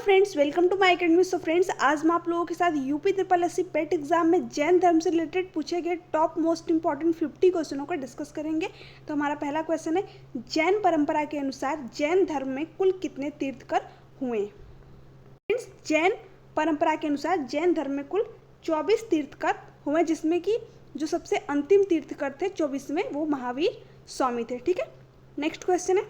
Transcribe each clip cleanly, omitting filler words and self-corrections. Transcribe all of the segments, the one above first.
Friends, welcome to my academy. So friends, आज मैं आप लोगों के साथ UP triple SC PET exam में जैन धर्म से रिलेटेड पूछे गए टॉप मोस्ट इंपॉर्टेंट 50 क्वेश्चनों का डिस्कस करेंगे। तो हमारा पहला क्वेश्चन है, जैन परंपरा के अनुसार जैन धर्म में कुल कितने तीर्थकर हुए? फ्रेंड्स, जैन परंपरा के अनुसार जैन धर्म में कुल 24 तीर्थकर हुए, जिसमें कि जो सबसे अंतिम तीर्थकर थे 24वें, वो महावीर स्वामी थे। ठीक है, नेक्स्ट क्वेश्चन है,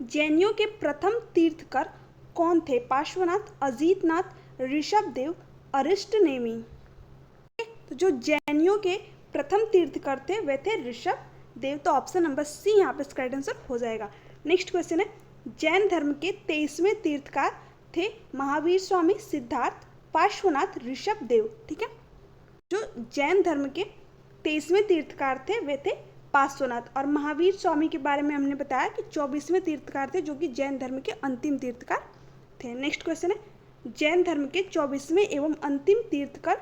जैनियों के प्रथम तीर्थकर कौन थे? पार्श्वनाथ, अजीतनाथ, ऋषभदेव, अरिष्टनेमी। तो जो जैनियों के प्रथम तीर्थकर थे वे थे ऋषभदेव। तो ऑप्शन नंबर सी यहाँ पे इसका राइट आंसर हो जाएगा। नेक्स्ट क्वेश्चन है, जैन धर्म के 23वें तीर्थकार थे महावीर स्वामी, सिद्धार्थ, पार्श्वनाथ, ऋषभदेव। ठीक है, जो जैन धर्म के 23वें तीर्थकार थे वे थे पार्श्वनाथ, और महावीर स्वामी के बारे में हमने बताया कि 24वें तीर्थकार थे, जो कि जैन धर्म के अंतिम तीर्थकार थे। नेक्स्ट क्वेश्चन है, जैन धर्म के 24वें एवं अंतिम तीर्थकर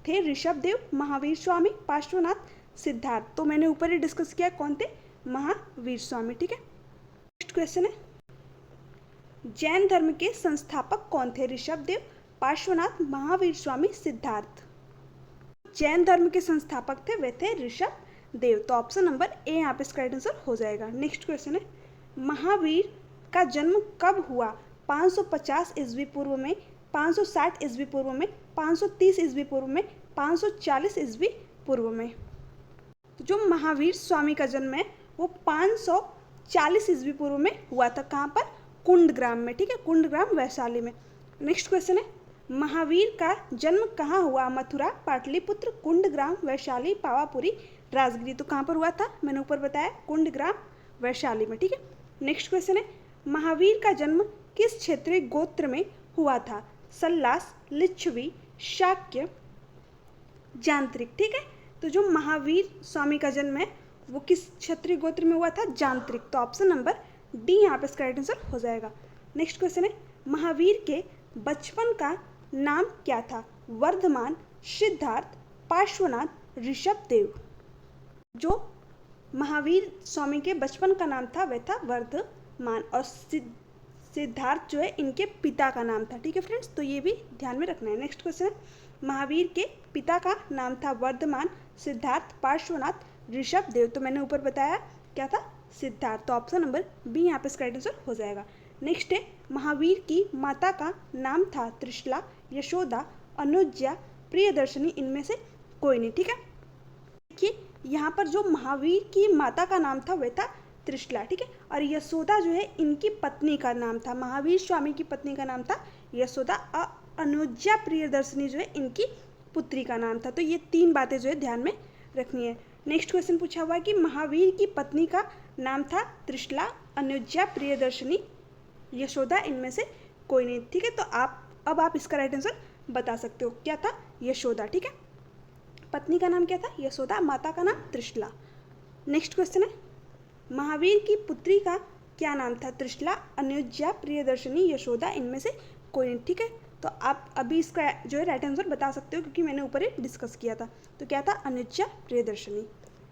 थे ऋषभदेव, महावीर स्वामी, पार्श्वनाथ, सिद्धार्थ। तो मैंने ऊपर ही डिस्कस किया कौन थे, महावीर स्वामी। ठीक है, नेक्स्ट क्वेश्चन है, जैन धर्म के संस्थापक कौन थे? ऋषभदेव, पार्श्वनाथ, महावीर स्वामी, सिद्धार्थ। जैन धर्म के संस्थापक थे वे थे ऋषभदेव। तो ऑप्शन नंबर ए यहाँ पे इसका राइट आंसर हो जाएगा। नेक्स्ट क्वेश्चन है, महावीर का जन्म कब हुआ? 550 ईस्वी पूर्व में, 560 ईस्वी पूर्व में, 530 ईस्वी पूर्व में, 540 ईस्वी पूर्व में। तो जो महावीर स्वामी का जन्म है वो 540 ईस्वी पूर्व में हुआ था। कहाँ पर? कुंडग्राम में। ठीक है, कुंडग्राम वैशाली में। नेक्स्ट क्वेश्चन है, महावीर का जन्म कहाँ हुआ? मथुरा, पाटलिपुत्र, कुंडग्राम, वैशाली, पावापुरी, राजगिरी। तो कहाँ पर हुआ था? मैंने ऊपर बताया, कुंडग्राम वैशाली में। ठीक है, नेक्स्ट क्वेश्चन है, महावीर का जन्म किस क्षेत्रीय गोत्र में हुआ था? सल्लास, लिच्छवी, शाक्य, जांत्रिक। ठीक है, तो जो महावीर स्वामी का जन्म है वो किस क्षत्रिय गोत्र में हुआ था? जांत्रिक। तो ऑप्शन नंबर डी यहाँ पे इसका राइट आंसर हो जाएगा। नेक्स्ट क्वेश्चन है, महावीर के बचपन का नाम क्या था? वर्धमान, सिद्धार्थ, पार्श्वनाथ, ऋषभदेव। जो महावीर स्वामी के बचपन का नाम था वह था वर्धमान, और सिद्धार्थ जो है इनके पिता का नाम था। ठीक है फ्रेंड्स, तो ये भी ध्यान में रखना है। नेक्स्ट क्वेश्चन है, महावीर के पिता का नाम था वर्धमान, सिद्धार्थ, पार्श्वनाथ, ऋषभदेव। तो मैंने ऊपर बताया क्या था? सिद्धार्थ। तो ऑप्शन नंबर बी यहाँ पे इसका राइट आंसर हो जाएगा। नेक्स्ट है, महावीर की माता का नाम था त्रिशला, यशोदा, अनुज्या, प्रियदर्शनी। इनमें से कोई नहीं। ठीक है, देखिए यहाँ पर जो महावीर की माता का नाम था वह था त्रिशला। ठीक है, और यशोदा जो है इनकी पत्नी का नाम था, महावीर स्वामी की पत्नी का नाम था यशोदा, और अनुज्या प्रियदर्शनी जो है इनकी पुत्री का नाम था। तो ये तीन बातें जो है ध्यान में रखनी है। नेक्स्ट क्वेश्चन पूछा हुआ है कि महावीर की पत्नी का नाम था त्रिशला, अनुज्या, प्रियदर्शनी, यशोदा। इनमें से कोई नहीं। ठीक है, तो आप इसका राइट आंसर बता सकते हो, क्या था? यशोदा। ठीक है, पत्नी का नाम क्या था? यशोदा, माता का नाम त्रिशला। नेक्स्ट क्वेश्चन है, महावीर की पुत्री का क्या नाम था? त्रिशला, अनुज्या, प्रियदर्शनी, यशोदा। इनमें से कोई नहीं। ठीक है, तो आप अभी इसका जो है राइट आंसर बता सकते हो, क्योंकि मैंने ऊपर ही डिस्कस किया था। तो क्या था? अनुज्या, प्रियदर्शनी।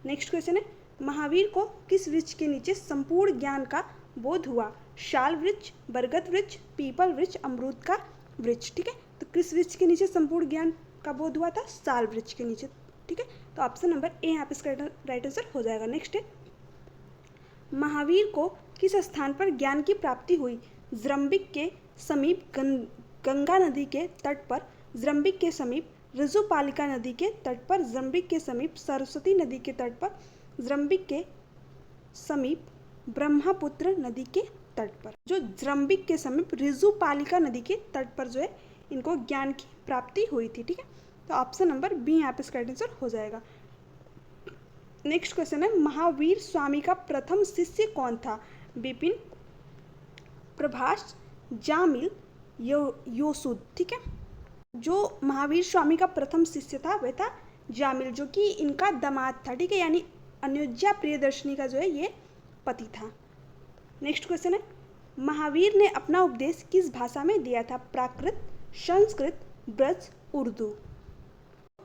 नेक्स्ट क्वेश्चन है, महावीर को किस वृक्ष के नीचे संपूर्ण ज्ञान का बोध हुआ? शाल वृक्ष, बरगद वृक्ष, पीपल वृक्ष, अमरूद का वृक्ष। ठीक है, तो किस वृक्ष के नीचे संपूर्ण ज्ञान का बोध हुआ था? साल वृक्ष के नीचे। ठीक है, तो ऑप्शन नंबर ए यहाँ पे इसका राइट आंसर हो जाएगा। नेक्स्ट है, महावीर को किस स्थान पर ज्ञान की प्राप्ति हुई? जृंबिक के समीप, गंगा नदी के तट पर, जृंबिक के समीप, ऋजुपालिका नदी के तट पर, जृंबिक के समीप, सरस्वती नदी के तट पर, जृंबिक के समीप, ब्रह्मपुत्र नदी के तट पर। जो जृंबिक के समीप ऋजुपालिका नदी के तट पर जो है इनको ज्ञान की प्राप्ति हुई थी। ठीक है, तो ऑप्शन नंबर बी यहाँ पे इसका राइट आंसर हो जाएगा। नेक्स्ट क्वेश्चन है, महावीर स्वामी का प्रथम शिष्य कौन था? विपिन, प्रभास, जामिल, योसुद। ठीक है, जो महावीर स्वामी का प्रथम शिष्य था वह था जामिल, जो कि इनका दामाद था। ठीक है, यानी अनुज्या प्रियदर्शनी का जो है ये पति था। नेक्स्ट क्वेश्चन है, महावीर ने अपना उपदेश किस भाषा में दिया था? प्राकृत, संस्कृत, ब्रज, उर्दू।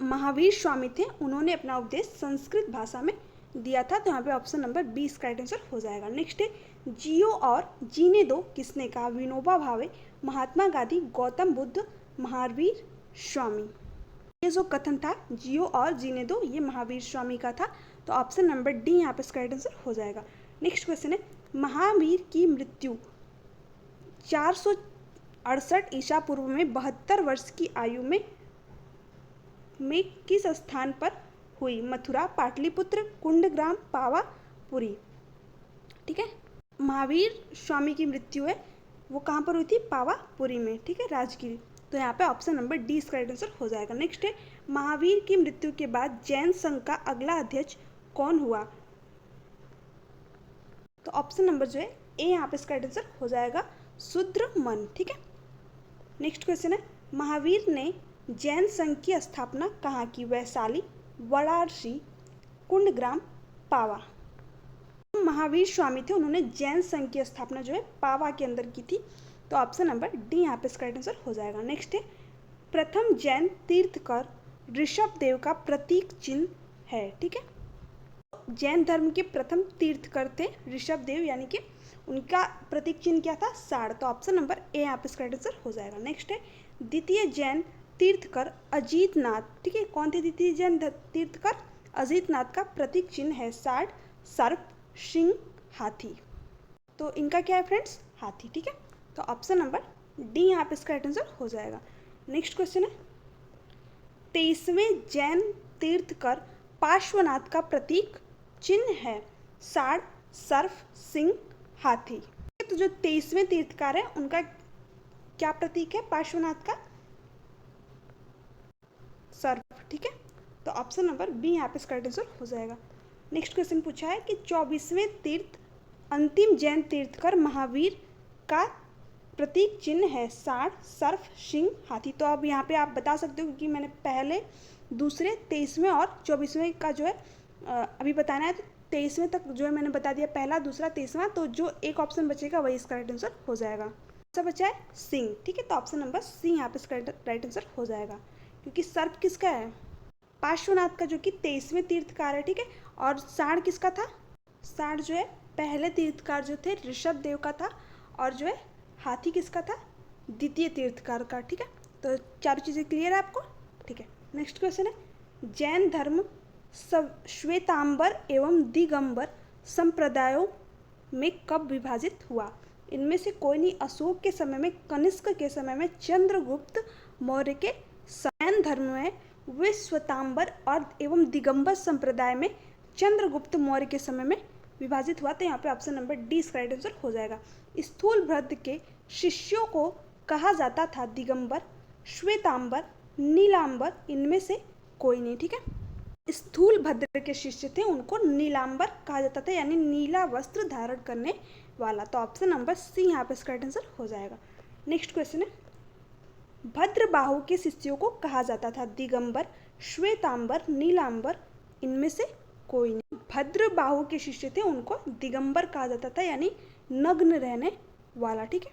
महावीर स्वामी थे, उन्होंने अपना उपदेश संस्कृत भाषा में दिया था। तो यहाँ पे ऑप्शन नंबर 20 का राइट आंसर हो जाएगा। नेक्स्ट है, जियो और जीने दो किसने कहा? विनोबा भावे, महात्मा गांधी, गौतम बुद्ध, महावीर स्वामी। ये जो कथन था जियो और जीने दो, ये महावीर स्वामी का था। तो ऑप्शन नंबर डी यहाँ पे इसका राइट आंसर हो जाएगा। नेक्स्ट क्वेश्चन है, महावीर की मृत्यु 468 ईसा पूर्व में 72 वर्ष की आयु में किस स्थान पर हुई? मथुरा, पाटलिपुत्र, कुंडग्राम, पावापुरी। ठीक है, महावीर स्वामी की मृत्यु है वो कहाँ पर हुई थी? पावापुरी में। ठीक है, राजगिरी। तो यहाँ पे ऑप्शन नंबर डी इसका राइट आंसर हो जाएगा। नेक्स्ट है, महावीर की मृत्यु के बाद जैन संघ का अगला अध्यक्ष कौन हुआ? तो ऑप्शन नंबर जो है ए यहाँ पे इसका राइट आंसर हो जाएगा, शूद्रमन। ठीक है, नेक्स्ट क्वेश्चन है, महावीर ने जैन संघ की स्थापना कहाँ की? वैशाली, वाराणसी, कुंडग्राम, पावा। महावीर स्वामी थे, उन्होंने जैन संघ की स्थापना जो है पावा के अंदर की थी। तो ऑप्शन नंबर डी यहाँ पे इसका राइट आंसर हो जाएगा। नेक्स्ट है, प्रथम जैन तीर्थकर ऋषभ देव का प्रतीक चिन्ह है। ठीक है, जैन धर्म के प्रथम तीर्थकर थे ऋषभ देव, यानी कि उनका प्रतीक चिन्ह क्या था? साड़। तो ऑप्शन नंबर ए यहाँ पे इसका राइट आंसर हो जाएगा। नेक्स्ट है, द्वितीय जैन तीर्थकर अजीतनाथ। ठीक है, कौन थे द्वितीय जैन तीर्थकर? अजीतनाथ का प्रतीक चिन्ह है साड़, सर्प, सिंह, हाथी। तो इनका क्या है फ्रेंड्स? हाथी। ठीक है, तो ऑप्शन नंबर डी यहाँ पे इसका राइट आंसर हो जाएगा। नेक्स्ट क्वेश्चन है, 23वें जैन तीर्थकर पार्श्वनाथ का प्रतीक चिन्ह है साड़, सर्प, सिंह, हाथी। तो जो 23वें तीर्थकार है उनका क्या प्रतीक है पार्श्वनाथ का? सर्प। ठीक है, तो ऑप्शन नंबर बी यहाँ पे इसका राइट आंसर हो जाएगा। नेक्स्ट क्वेश्चन पूछा है कि 24वें तीर्थ अंतिम जैन तीर्थकर महावीर का प्रतीक चिन्ह है साड़, सर्प, सिंह, हाथी। तो अब यहाँ पे आप बता सकते हो क्योंकि मैंने पहले दूसरे 23वें और 24वें का जो है अभी बताना है। तो 23वें तक जो है मैंने बता दिया, पहला, दूसरा, 23वां। तो जो एक ऑप्शन बचेगा वही इसका राइट आंसर हो जाएगा। सब बचा है सिंह। ठीक है, तो ऑप्शन नंबर सी यहाँ पे इसका राइट आंसर हो जाएगा, क्योंकि सर्प किसका है? पार्श्वनाथ का, जो कि 23वें तीर्थकार है। ठीक है, और साड़ किसका था? साड़ जो है पहले तीर्थकार जो थे ऋषभ देव का था, और जो है हाथी किसका था? द्वितीय तीर्थकार का। ठीक है, तो चारों चीज़ें क्लियर है आपको? ठीक है, नेक्स्ट क्वेश्चन है, जैन धर्म श्वेतांबर एवं दिगंबर संप्रदायों में कब विभाजित हुआ? इनमें से कोई नहीं। अशोक के समय में, कनिष्क के समय में, चंद्रगुप्त मौर्य के जैन धर्म में वे श्वेतांबर और एवं दिगंबर संप्रदाय में चंद्रगुप्त मौर्य के समय में विभाजित हुआ। तो यहाँ पे ऑप्शन नंबर डी इसका राइट आंसर हो जाएगा। स्थूलभद्र के शिष्यों को कहा जाता था दिगंबर, श्वेतांबर, नीलांबर, इनमें से कोई नहीं। ठीक है, स्थूलभद्र के शिष्य थे उनको नीलांबर कहा जाता था, यानी नीला वस्त्र धारण करने वाला। तो ऑप्शन नंबर सी यहाँ पे इसका राइट आंसर हो जाएगा। नेक्स्ट क्वेश्चन है, भद्रबाहु के शिष्यों को कहा जाता था दिगंबर, श्वेतांबर, नीलांबर, इनमें से कोई नहीं। भद्रबाहु के शिष्य थे उनको दिगंबर कहा जाता था, यानी नग्न रहने वाला। ठीक है,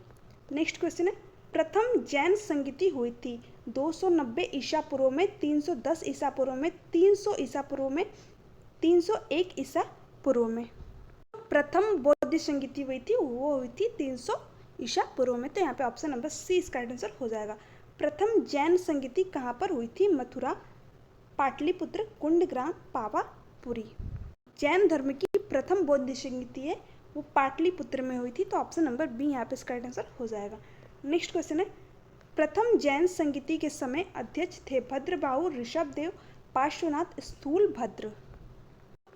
नेक्स्ट क्वेश्चन है, प्रथम जैन संगीति हुई थी 290 ईसा पूर्व में, 310 ईसा पूर्व में, 300 ईसा पूर्व में, 301 ईसा पूर्व में। प्रथम बौद्ध संगीति हुई थी वो हुई थी 300 ईसा पूर्व में। तो यहाँ पे ऑप्शन नंबर सी इसका आंसर हो जाएगा। प्रथम जैन संगीति कहाँ पर हुई थी? मथुरा, पाटलिपुत्र, कुंडग्राम, पावापुरी। जैन धर्म की प्रथम बौद्ध संगीति है वो पाटलिपुत्र में हुई थी। तो ऑप्शन नंबर बी यहाँ पे इसका आंसर हो जाएगा। नेक्स्ट क्वेश्चन है, प्रथम जैन संगीति के समय अध्यक्ष थे भद्रबाहु, ऋषभदेव, पार्श्वनाथ, स्थूलभद्र।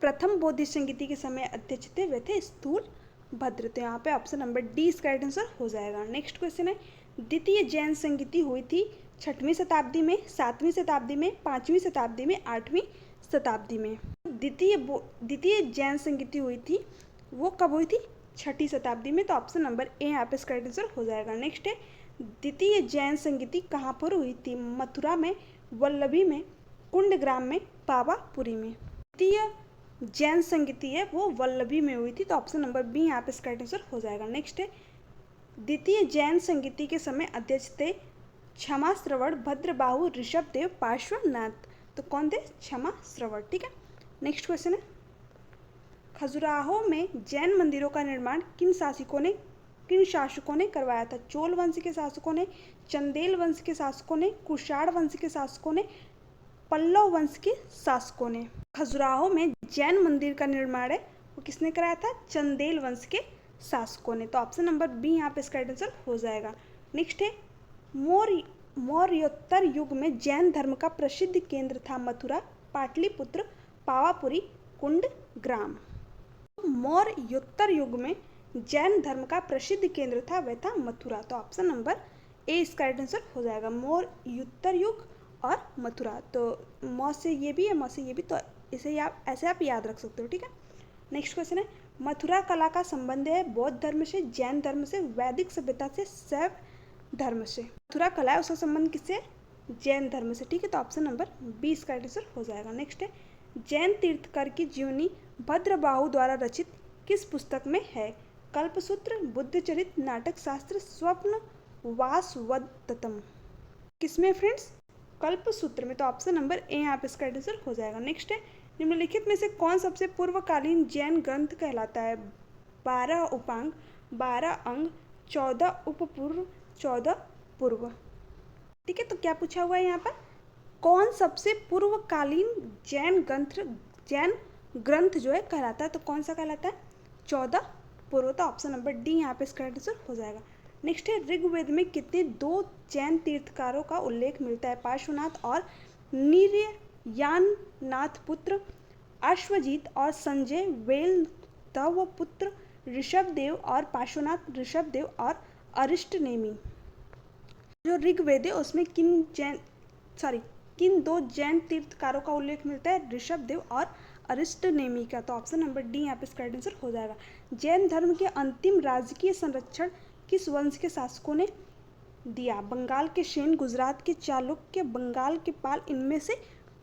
प्रथम बौद्ध संगीति के समय अध्यक्ष थे वे थे स्थूलभद्र। तो यहाँ पे ऑप्शन नंबर डी इसका आंसर हो जाएगा। नेक्स्ट क्वेश्चन है, द्वितीय जैन संगीति हुई थी 6वीं शताब्दी में, 7वीं शताब्दी में, 5वीं शताब्दी में, 8वीं शताब्दी में। द्वितीय जैन संगीति हुई थी वो कब हुई थी? 6ठी शताब्दी में। तो ऑप्शन नंबर ए यहाँ पे इसका आंसर हो जाएगा। नेक्स्ट है, द्वितीय जैन संगीति कहाँ पर हुई थी? मथुरा में, वल्लभी में, कुंडग्राम में, पावापुरी में। द्वितीय जैन संगीति है वो वल्लभी में हुई थी। तो ऑप्शन नंबर बी यहाँ पे इसका आंसर हो जाएगा। नेक्स्ट है, द्वितीय जैन संगीति के समय अध्यक्ष थे क्षमा श्रवण, भद्रबाहु, ऋषभदेव, पार्श्वनाथ। तो कौन थे? क्षमा श्रवण। ठीक है, नेक्स्ट क्वेश्चन है, खजुराहो में जैन मंदिरों का निर्माण किन शासकों ने किन शासकों ने करवाया था? चोल वंश के शासकों ने, चंदेल वंश के शासकों ने, कुषाण वंश के शासकों ने, पल्लव वंश के शासकों ने। खजुराहो में जैन मंदिर का निर्माण है वो किसने कराया था? चंदेल वंश के शासकों ने। तो ऑप्शन नंबर बी यहाँ पे इसका आंसर हो जाएगा। नेक्स्ट है मौर्योत्तर युग में जैन धर्म का प्रसिद्ध केंद्र था मथुरा, पाटलिपुत्र, पावापुरी, कुंड, ग्राम। मौर्योत्तर युग में जैन धर्म का प्रसिद्ध केंद्र था वह था मथुरा। तो ऑप्शन नंबर ए इसका आंसर हो जाएगा, मौर्योत्तर युग और मथुरा। तो मौ से ये भी है, मौ से ये भी, तो इसे आप ऐसे आप याद रख सकते हो, ठीक है। नेक्स्ट क्वेश्चन है मथुरा कला का संबंध है बौद्ध धर्म से, जैन धर्म से, वैदिक सभ्यता से, शैव धर्म से। मथुरा कला है उसका संबंध किससे? जैन धर्म से, ठीक है। तो ऑप्शन नंबर 20 का आंसर हो जाएगा। नेक्स्ट है जैन तीर्थकर की जीवनी भद्रबाहु द्वारा रचित किस पुस्तक में है? कल्पसूत्र, बुद्धचरित, नाटक शास्त्र, स्वप्न वासवदत्तम। किसमें फ्रेंड्स? कल्पसूत्र में। तो ऑप्शन नंबर ए यहाँ पे इसका आंसर हो जाएगा। नेक्स्ट है निम्नलिखित में से कौन सबसे पूर्वकालीन जैन ग्रंथ कहलाता है? 12 उपांग, 12 अंग, 14 उपपूर्व, 14 पूर्व, ठीक है। तो क्या पूछा हुआ है यहाँ पर? कौन सबसे पूर्वकालीन जैन ग्रंथ जो है कहलाता है? तो कौन सा कहलाता है? 14 पूर्व। तो ऑप्शन नंबर डी यहाँ पे इसका आंसर हो जाएगा। नेक्स्ट है ऋग्वेद में कितने 2 जैन तीर्थकारों का उल्लेख मिलता है? पार्श्वनाथ और निर्याननाथ पुत्र, अश्वजीत और संजय, वेलतव पुत्र ऋषभदेव और पार्श्वनाथ, ऋषभदेव और अरिष्टनेमि। जो ऋग्वेद है उसमें किन 2 जैन तीर्थकारों का उल्लेख मिलता है? ऋषभदेव और अरिष्टनेमि का। तो ऑप्शन नंबर डी यहाँ पे इसका आंसर हो जाएगा। जैन धर्म के अंतिम राजकीय संरक्षण किस वंश के शासकों ने दिया? बंगाल के सेन, गुजरात के चालुक्य, बंगाल के पाल, इनमें से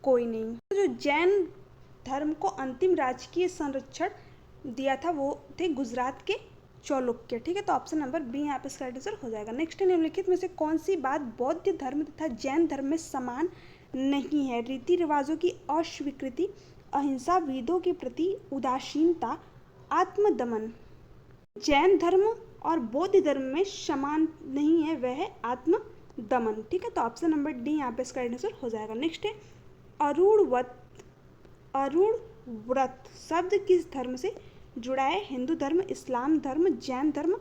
कोई नहीं। तो जो जैन धर्म को अंतिम राजकीय संरक्षण दिया था वो थे गुजरात के चालुक्य, ठीक है। तो ऑप्शन नंबर बी यहाँ पे इसका आंसर हो जाएगा। नेक्स्ट निम्नलिखित में से कौन सी बात बौद्ध धर्म तथा जैन धर्म में समान नहीं है? रीति रिवाजों की अस्वीकृति, अहिंसा, वेदों के प्रति उदासीनता, आत्मदमन। जैन धर्म और बौद्ध धर्म में समान नहीं है वह है आत्मदमन, ठीक है। तो ऑप्शन नंबर डी यहाँ पे इसका आंसर हो जाएगा। नेक्स्ट है अरूढ़ व्रत शब्द किस धर्म से जुड़ा है? हिंदू धर्म, इस्लाम धर्म, जैन धर्म,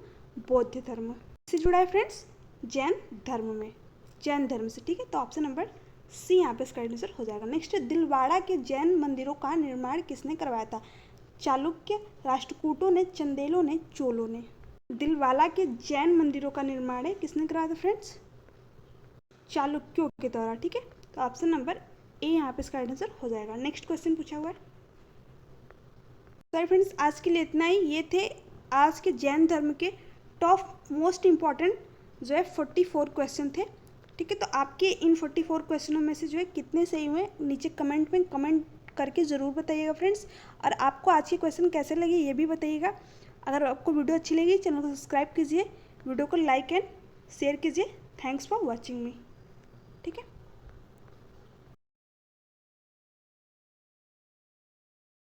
बौद्ध धर्म से जुड़ा है फ्रेंड्स? जैन धर्म में, जैन धर्म से, ठीक है। तो ऑप्शन नंबर सी यहाँ पे इसका आंसर हो जाएगा। नेक्स्ट दिलवाड़ा के जैन मंदिरों का निर्माण किसने करवाया था? चालुक्य, राष्ट्रकूटों ने, चंदेलों ने, चोलों ने। दिलवाड़ा के जैन मंदिरों का निर्माण है किसने कराया था फ्रेंड्स? चालुक्यों के द्वारा, ठीक है। तो ऑप्शन नंबर ए यहाँ पे इसका आंसर हो जाएगा। नेक्स्ट क्वेश्चन पूछा हुआ है। तो फ्रेंड्स आज के लिए इतना ही। ये थे आज के जैन धर्म के टॉप मोस्ट इम्पॉर्टेंट जो है 44 क्वेश्चन थे, ठीक है। तो आपके इन 44 क्वेश्चनों में से जो है कितने सही हुए नीचे कमेंट में कमेंट करके ज़रूर बताइएगा फ्रेंड्स। और आपको आज के क्वेश्चन कैसे लगे ये भी बताइएगा। अगर आपको वीडियो अच्छी लगी चैनल को सब्सक्राइब कीजिए, वीडियो को लाइक एंड शेयर कीजिए। थैंक्स फॉर वॉचिंग मी, ठीक है।